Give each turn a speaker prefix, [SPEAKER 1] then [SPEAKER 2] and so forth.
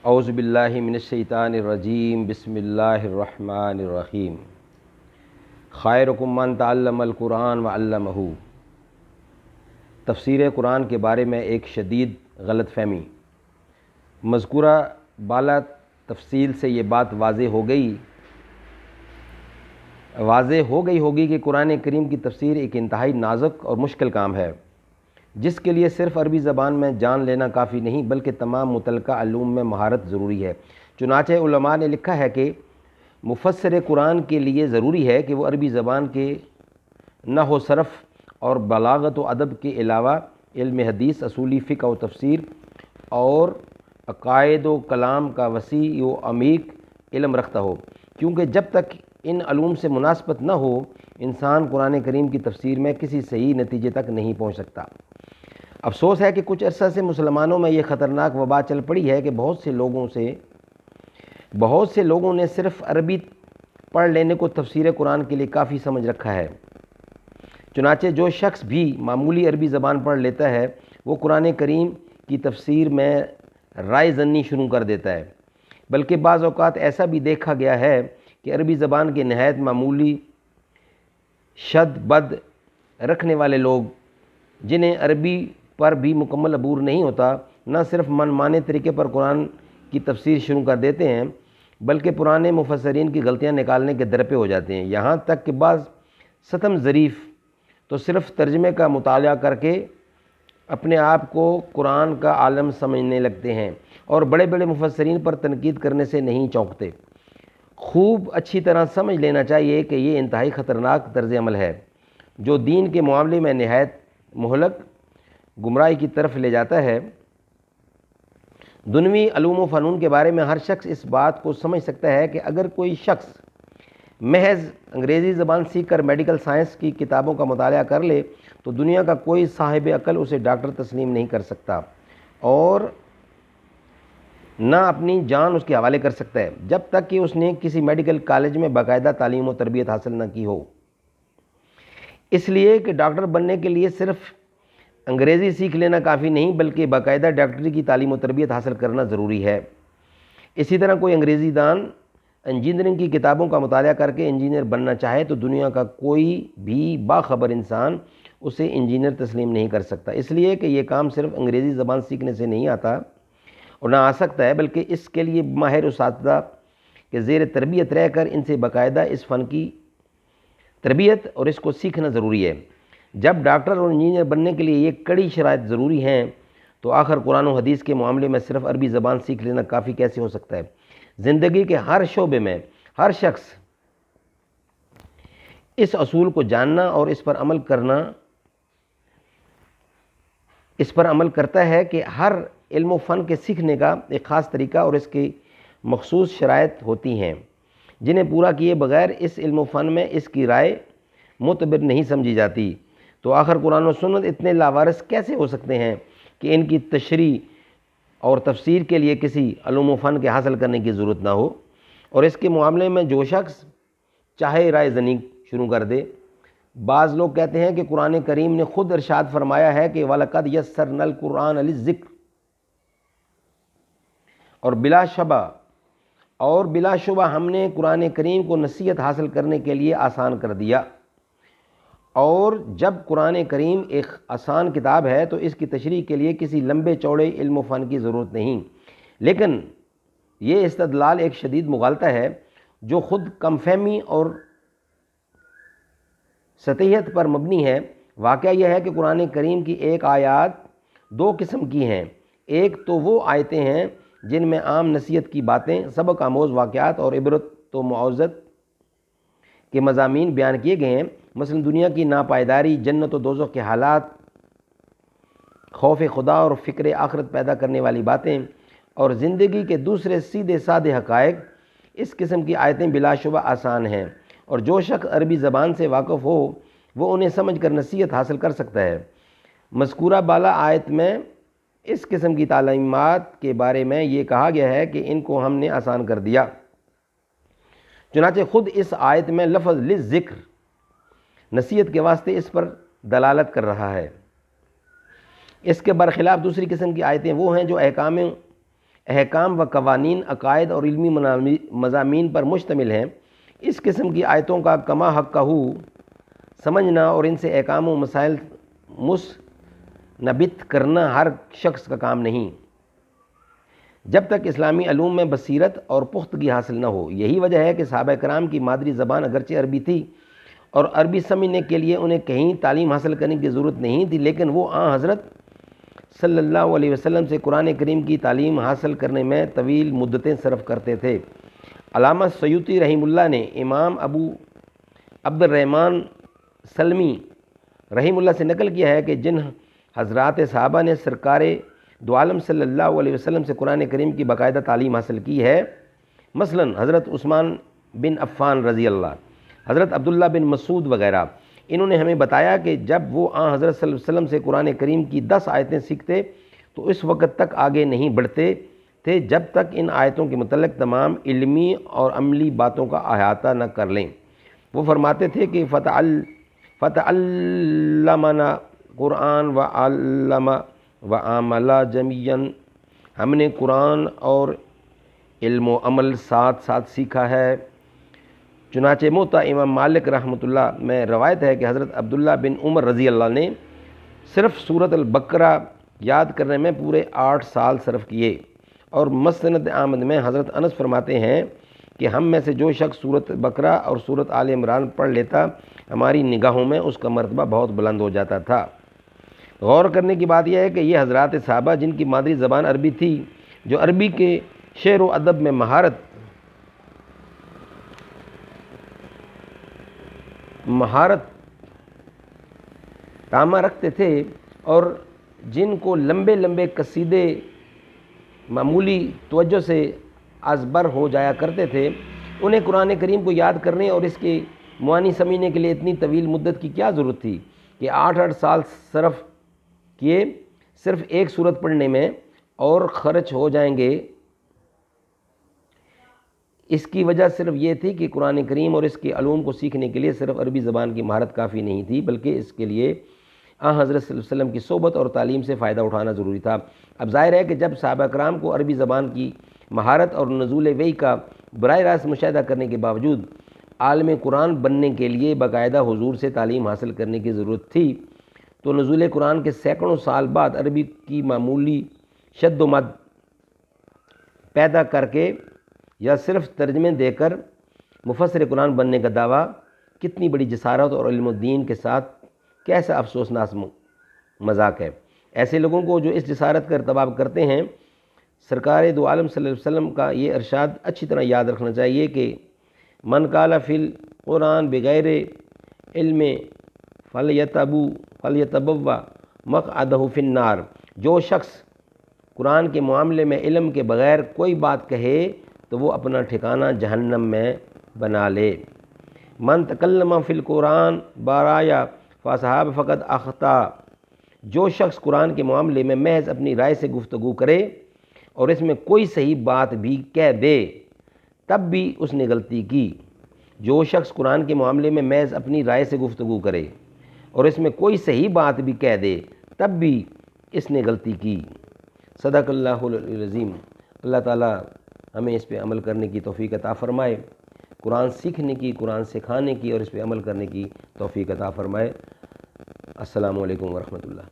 [SPEAKER 1] اعوذ باللہ من الشیطان الرجیم بسم اللہ الرحمن الرحیم خیرکم من تعلم القرآن وعلمہ۔ تفسیر قرآن کے بارے میں ایک شدید غلط فہمی۔ مذکورہ بالا تفصیل سے یہ بات واضح ہو گئی ہوگی کہ قرآن کریم کی تفسیر ایک انتہائی نازک اور مشکل کام ہے، جس کے لیے صرف عربی زبان میں جان لینا کافی نہیں بلکہ تمام متعلقہ علوم میں مہارت ضروری ہے۔ چنانچہ علماء نے لکھا ہے کہ مفسر قرآن کے لیے ضروری ہے کہ وہ عربی زبان کے نحو و صرف اور بلاغت و ادب کے علاوہ علم حدیث، اصولی فقہ و تفسیر اور عقائد و کلام کا وسیع و عمیق علم رکھتا ہو، کیونکہ جب تک ان علوم سے مناسبت نہ ہو انسان قرآن کریم کی تفسیر میں کسی صحیح نتیجے تک نہیں پہنچ سکتا۔ افسوس ہے کہ کچھ عرصہ سے مسلمانوں میں یہ خطرناک وبا چل پڑی ہے کہ بہت سے لوگوں نے صرف عربی پڑھ لینے کو تفسیر قرآن کے لیے کافی سمجھ رکھا ہے۔ چنانچہ جو شخص بھی معمولی عربی زبان پڑھ لیتا ہے وہ قرآن کریم کی تفسیر میں رائے زنی شروع کر دیتا ہے، بلکہ بعض اوقات ایسا بھی دیکھا گیا ہے کہ عربی زبان کے نہایت معمولی شد بد رکھنے والے لوگ، جنہیں عربی پر بھی مکمل عبور نہیں ہوتا، نہ صرف من مانے طریقے پر قرآن کی تفسیر شروع کر دیتے ہیں بلکہ پرانے مفسرین کی غلطیاں نکالنے کے درپے ہو جاتے ہیں۔ یہاں تک کہ بعض ستم ظریف تو صرف ترجمے کا مطالعہ کر کے اپنے آپ کو قرآن کا عالم سمجھنے لگتے ہیں اور بڑے بڑے مفسرین پر تنقید کرنے سے نہیں چونکتے۔ خوب اچھی طرح سمجھ لینا چاہیے کہ یہ انتہائی خطرناک طرز عمل ہے جو دین کے معاملے میں نہایت مہلک گمراہی کی طرف لے جاتا ہے۔ دنیوی علوم و فنون کے بارے میں ہر شخص اس بات کو سمجھ سکتا ہے کہ اگر کوئی شخص محض انگریزی زبان سیکھ کر میڈیکل سائنس کی کتابوں کا مطالعہ کر لے تو دنیا کا کوئی صاحب عقل اسے ڈاکٹر تسلیم نہیں کر سکتا اور نہ اپنی جان اس کے حوالے کر سکتا ہے جب تک کہ اس نے کسی میڈیکل کالج میں باقاعدہ تعلیم و تربیت حاصل نہ کی ہو۔ اس لیے کہ ڈاکٹر بننے کے لیے صرف انگریزی سیکھ لینا کافی نہیں بلکہ باقاعدہ ڈاکٹری کی تعلیم و تربیت حاصل کرنا ضروری ہے۔ اسی طرح کوئی انگریزی دان انجینئرنگ کی کتابوں کا مطالعہ کر کے انجینئر بننا چاہے تو دنیا کا کوئی بھی باخبر انسان اسے انجینئر تسلیم نہیں کر سکتا، اس لیے کہ یہ کام صرف انگریزی زبان سیکھنے سے نہیں آتا اور نہ آ سکتا ہے بلکہ اس کے لیے ماہر اساتذہ کے زیر تربیت رہ کر ان سے باقاعدہ اس فن کی تربیت اور اس کو سیکھنا ضروری ہے۔ جب ڈاکٹر اور انجینئر بننے کے لیے یہ کڑی شرائط ضروری ہیں تو آخر قرآن و حدیث کے معاملے میں صرف عربی زبان سیکھ لینا کافی کیسے ہو سکتا ہے؟ زندگی کے ہر شعبے میں ہر شخص اس اصول کو جاننا اور اس پر عمل کرتا ہے کہ ہر علم و فن کے سیکھنے کا ایک خاص طریقہ اور اس کی مخصوص شرائط ہوتی ہیں جنہیں پورا کیے بغیر اس علم و فن میں اس کی رائے معتبر نہیں سمجھی جاتی، تو آخر قرآن و سنت اتنے لاوارث کیسے ہو سکتے ہیں کہ ان کی تشریح اور تفسیر کے لیے کسی علوم و فن کے حاصل کرنے کی ضرورت نہ ہو اور اس کے معاملے میں جو شخص چاہے رائے زنی شروع کر دے۔ بعض لوگ کہتے ہیں کہ قرآن کریم نے خود ارشاد فرمایا ہے کہ وَلَقَدْ يَسَّرْنَا الْقُرْآنَ لِلذِّكْرِ، اور بلا شبہ ہم نے قرآن کریم کو نصیحت حاصل کرنے کے لیے آسان کر دیا، اور جب قرآن کریم ایک آسان کتاب ہے تو اس کی تشریح کے لیے کسی لمبے چوڑے علم و فن کی ضرورت نہیں۔ لیکن یہ استدلال ایک شدید مغالطہ ہے جو خود کم فہمی اور سطحیت پر مبنی ہے۔ واقعہ یہ ہے کہ قرآن کریم کی ایک آیات دو قسم کی ہیں، ایک تو وہ آیتیں ہیں جن میں عام نصیحت کی باتیں، سبق آموز واقعات اور عبرت و موعظت کے مضامین بیان کیے گئے ہیں، مثلا دنیا کی ناپائیداری، جنت و دوزخ کے حالات، خوف خدا اور فکر آخرت پیدا کرنے والی باتیں اور زندگی کے دوسرے سیدھے سادے حقائق۔ اس قسم کی آیتیں بلا شبہ آسان ہیں اور جو شخص عربی زبان سے واقف ہو وہ انہیں سمجھ کر نصیحت حاصل کر سکتا ہے۔ مذکورہ بالا آیت میں اس قسم کی تعلیمات کے بارے میں یہ کہا گیا ہے کہ ان کو ہم نے آسان کر دیا، چنانچہ خود اس آیت میں لفظ للذکر نصیحت کے واسطے اس پر دلالت کر رہا ہے۔ اس کے برخلاف دوسری قسم کی آیتیں وہ ہیں جو احکام احکام و قوانین، عقائد اور علمی مضامین پر مشتمل ہیں۔ اس قسم کی آیتوں کا کما حقہ سمجھنا اور ان سے احکام و مسائل مستنبط کرنا ہر شخص کا کام نہیں، جب تک اسلامی علوم میں بصیرت اور پختگی حاصل نہ ہو۔ یہی وجہ ہے کہ صحابہ کرام کی مادری زبان اگرچہ عربی تھی اور عربی سمجھنے کے لیے انہیں کہیں تعلیم حاصل کرنے کی ضرورت نہیں تھی، لیکن وہ حضرت صلی اللہ علیہ وسلم سے قرآن کریم کی تعلیم حاصل کرنے میں طویل مدتیں صرف کرتے تھے۔ علامہ سیوطی رحمہ اللہ نے امام ابو عبد الرحمن سلمی رحمہ اللہ سے نقل کیا ہے کہ جن حضرات صحابہ نے سرکار دو عالم صلی اللہ علیہ وسلم سے قرآن کریم کی باقاعدہ تعلیم حاصل کی ہے، مثلا حضرت عثمان بن عفان رضی اللہ، حضرت عبداللہ بن مسعود وغیرہ، انہوں نے ہمیں بتایا کہ جب وہ حضرت صلی اللہ علیہ وسلم سے قرآن کریم کی 10 آیتیں سیکھتے تو اس وقت تک آگے نہیں بڑھتے تھے جب تک ان آیتوں کے متعلق تمام علمی اور عملی باتوں کا احاطہ نہ کر لیں۔ وہ فرماتے تھے کہ فتعلمنا قرآن وعلم وعمل جمیعاً، ہم نے قرآن اور علم و عمل ساتھ ساتھ سیکھا ہے۔ چنانچہ موطا امام مالک رحمۃ اللہ میں روایت ہے کہ حضرت عبداللہ بن عمر رضی اللہ نے صرف سورۃ البقرہ یاد کرنے میں پورے 8 سال صرف کیے، اور مسند احمد میں حضرت انس فرماتے ہیں کہ ہم میں سے جو شخص سورۃ بقرہ اور سورۃ آل عمران پڑھ لیتا ہماری نگاہوں میں اس کا مرتبہ بہت بلند ہو جاتا تھا۔ غور کرنے کی بات یہ ہے کہ یہ حضرات صحابہ جن کی مادری زبان عربی تھی، جو عربی کے شعر و ادب میں مہارت تامہ رکھتے تھے اور جن کو لمبے لمبے قصیدے معمولی توجہ سے ازبر ہو جایا کرتے تھے، انہیں قرآن کریم کو یاد کرنے اور اس کے معانی سمجھنے کے لیے اتنی طویل مدت کی کیا ضرورت تھی کہ 8 سال صرف کیے صرف ایک سورت پڑھنے میں اور خرچ ہو جائیں گے۔ اس کی وجہ صرف یہ تھی کہ قرآن کریم اور اس کے علوم کو سیکھنے کے لیے صرف عربی زبان کی مہارت کافی نہیں تھی، بلکہ اس کے لیے حضرت صلی اللہ علیہ وسلم کی صحبت اور تعلیم سے فائدہ اٹھانا ضروری تھا۔ اب ظاہر ہے کہ جب صحابہ کرام کو عربی زبان کی مہارت اور نزول وحی کا براہ راست مشاہدہ کرنے کے باوجود عالم قرآن بننے کے لیے باقاعدہ حضور سے تعلیم حاصل کرنے کی ضرورت تھی، تو نزول قرآن کے سینکڑوں سال بعد عربی کی معمولی شد و مد پیدا کر کے یا صرف ترجمے دے کر مفسر قرآن بننے کا دعویٰ کتنی بڑی جسارت اور علم الدین کے ساتھ کیسا افسوسناک مذاق ہے۔ ایسے لوگوں کو جو اس جسارت کا ارتکاب کرتے ہیں، سرکار دو عالم صلی اللہ علیہ وسلم کا یہ ارشاد اچھی طرح یاد رکھنا چاہیے کہ من قال فی القرآن بغیر علم فلیتبوأ مقعدہ فی النار، جو شخص قرآن کے معاملے میں علم کے بغیر کوئی بات کہے تو وہ اپنا ٹھکانہ جہنم میں بنا لے۔ من تکلم فی القرآن برایا فصحاب فقط اخطا، جو شخص قرآن کے معاملے میں محض اپنی رائے سے گفتگو کرے اور اس میں کوئی صحیح بات بھی کہہ دے تب بھی اس نے غلطی کی۔ جو شخص قرآن کے معاملے میں محض اپنی رائے سے گفتگو کرے اور اس میں کوئی صحیح بات بھی کہہ دے تب بھی اس نے غلطی کی۔ صدق اللہ العظیم۔ اللہ تعالیٰ ہمیں اس پہ عمل کرنے کی توفیق عطا فرمائے، قرآن سیکھنے کی، قرآن سکھانے کی اور اس پہ عمل کرنے کی توفیق عطا فرمائے۔ السلام علیکم ورحمۃ اللہ۔